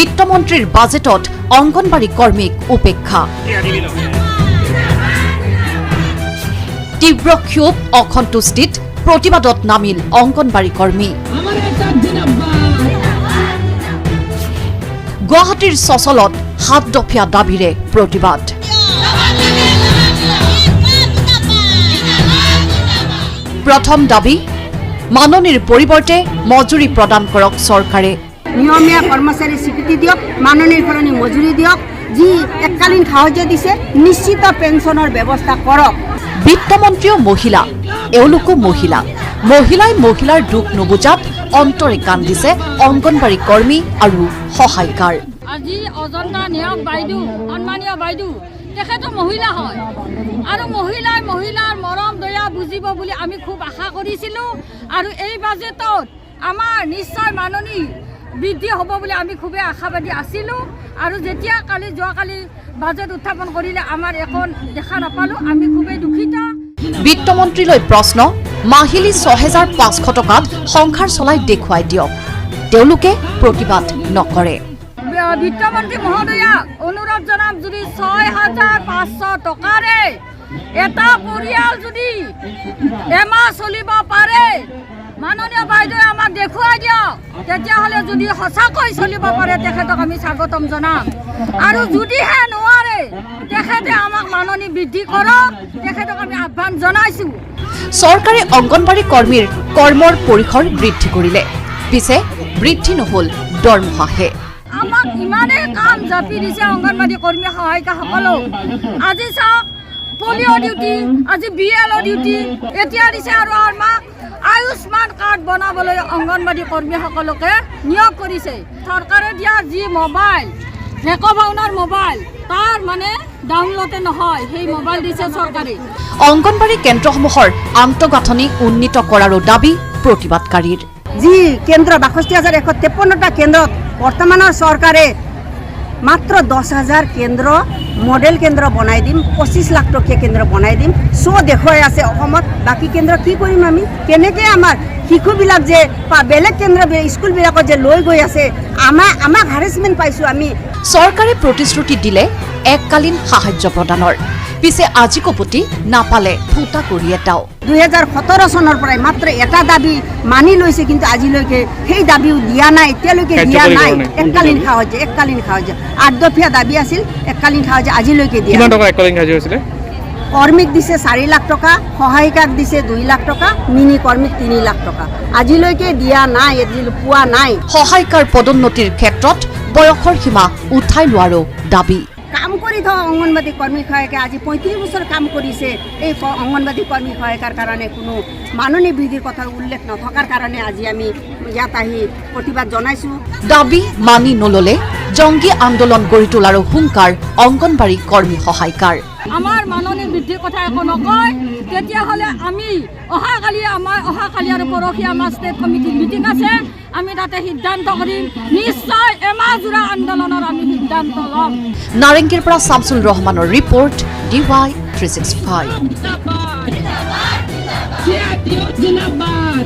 বিত্তমন্ত্ৰীৰ বাজেটত অংগনবাড়ী কৰ্মীক উপেক্ষা তীব্ৰ ক্ষোভ অসন্তুষ্টিত প্ৰতিবাদত নামিল অংগনবাড়ী কৰ্মী গুৱাহাটীৰ সকলত 7 দফীয়া দাবীৰে প্ৰতিবাদ প্ৰথম দাবী মাননীৰ পৰিৱৰ্তে মজুৰি প্ৰদান কৰক চৰকাৰে নিয়মীয়া কৰ্মচাৰী স্বীকৃতি দিয়ক মাননীৰ সলনি মজুৰি দিয়ক যি এককালীন সাহায্য দিছে নিশ্চিত পেঞ্চনৰ ব্যৱস্থা কৰক বিত্তমন্ত্ৰীও মহিলা এওঁলোকো মহিলাই মহিলাৰ দুখ নুবুজাত অন্তৰে কান্দিছে অংগনবাড়ী কৰ্মী আৰু সহায়কাৰ আজি অজন্তা নিয়োগ বাইদেউ সন্মানীয় বাইদেউ তেখেতো মহিলা হয় আৰু মহিলাৰ মৰম দয়া বুজিব বুলি আমি খুব আশা কৰিছিলোঁ আৰু এই বাজেটত আমাৰ নিশ্চয় মাননী বৃদ্ধি হ'ব বুলি আমি খুবেই আশাবাদী আছিলোঁ আৰু যেতিয়া যোৱাকালি বাজেট উত্থাপন কৰিলে আমাৰ এখন দেখা নাপালোঁ আমি খুবেই দুখিত বিত্তমন্ত্ৰীলৈ প্ৰশ্ন মাহিলী 6500 টকাত সংসাৰ চলাই দেখুৱাই দিয়ক তেওঁলোকে প্ৰতিবাদ নকৰে বিত্তমন্ত্ৰী মহোদয়াক অনুৰোধ জনাম যদি 6500 টকাৰে এটা পৰিয়াল যদি এমাহ চলিব পাৰে মাননীয় বাইদেউ আমাক দেখুৱাই দিয়ক তেতিয়াহ'লে যদি সঁচাকৈ চলিব পাৰে তেখেতক আমি স্বাগতম জনাম আৰু যদিহে নোৱাৰে তেখেতে আমাক মাননী বৃদ্ধি কৰক তেখেতক আমি আহ্বান জনাইছোঁ চৰকাৰে অংগনবাড়ী কৰ্মীৰ কৰ্মৰ পৰিসৰ বৃদ্ধি কৰিলে পিছে বৃদ্ধি নহ'ল দৰমহাহে আমাক ইমানেই কাম জাপি দিছে অংগনবাড়ী কৰ্মী সহায়িকাসকলক আজি চাওক পলিঅ' ডিউটি আজি BLO ডিউটি এতিয়া দিছে আৰু আমাক আয়ুষ্মান কাৰ্ড বনাবলৈ অংগনবাড়ী কৰ্মীসকলকে নিয়োগ কৰিছে চৰকাৰে দিয়া যি মোবাইল ভেকভাউনাৰ মোবাইল তাৰ মানে ডাউনলোডে নহয় সেই মোবাইল দিছে চৰকাৰে অংগনবাড়ী কেন্দ্ৰসমূহৰ আন্তঃগাঁথনি উন্নীত কৰাৰো দাবী প্ৰতিবাদকাৰীৰ যি কেন্দ্ৰ ৬২,১৫৩টা কেন্দ্ৰত বৰ্তমানৰ চৰকাৰে মাত্ৰ 10,000 কেন্দ্ৰ মডেল কেন্দ্ৰ বনাই দিম 25 লাখ টকীয়া কেন্দ্ৰ বনাই দিম দেখুৱাই আছে অসমত বাকী কেন্দ্ৰ কি কৰিম আমি কেনেকৈ আমাৰ শিশুবিলাক যে বেলেগ কেন্দ্ৰ স্কুলবিলাকত যে লৈ গৈ আছে আমাক হাৰেছমেণ্ট পাইছোঁ আমি চৰকাৰে প্ৰতিশ্ৰুতি দিলে এককালীন সাহায্য প্ৰদানৰ পিছে আজি কপতি নাপালে ফুটা কৰি এটাও 2017 চনৰ পৰাই মাত্ৰ এটা দাবী মানি লৈছে কিন্তু আজিলৈকে সেই দাবীও দিয়া নাই এতিয়ালৈকে দিয়া নাই এককালীন সাহায্য 8 দফীয়া দাবী আছিল এককালীন সাহায্য আজিলৈকে দিয়া কিমান টকা এককালীন সাহায্য হৈছিলে কৰ্মীক দিছে 4 লাখ টকা সহায়িকাক দিছে 2 লাখ টকা মিনি কৰ্মীক 3 লাখ টকা আজিলৈকে দিয়া নাই পোৱা নাই সহায়িকাৰ পদোন্নতিৰ ক্ষেত্ৰত বয়সৰ সীমা উঠাই লোৱাৰো দাবী কাম কৰি থকা অংগনবাড়ী কৰ্মী সহায়িকা আজি 35 বছৰ কাম কৰিছে এই অংগনবাড়ী কৰ্মী সহায়িকাৰ কাৰণে কোনো মাননী বৃদ্ধিৰ কথা উল্লেখ নথকাৰ কাৰণে আজি আমি ইয়াত আহি প্ৰতিবাদ জনাইছোঁ দাবী মানি নললে জংগী আন্দোলন গঢ়ি তোলাৰো হুংকাৰ অংগনবাড়ী কৰ্মী সহায়িকাৰ আমাৰ মাননী বৃদ্ধিৰ কথা একো নকয় তেতিয়াহ'লে আমি অহাকালি আৰু পৰহি আমাৰ ষ্টেট কমিটিৰ মিটিং আছে আমি তাতে সিদ্ধান্ত কৰিম নিশ্চয় এমাহজোৰা আন্দোলনৰ আমি সিদ্ধান্ত ল'ম নাৰেংগীৰ পৰা শামছুল ৰহমানৰ ৰিপৰ্ট DY 365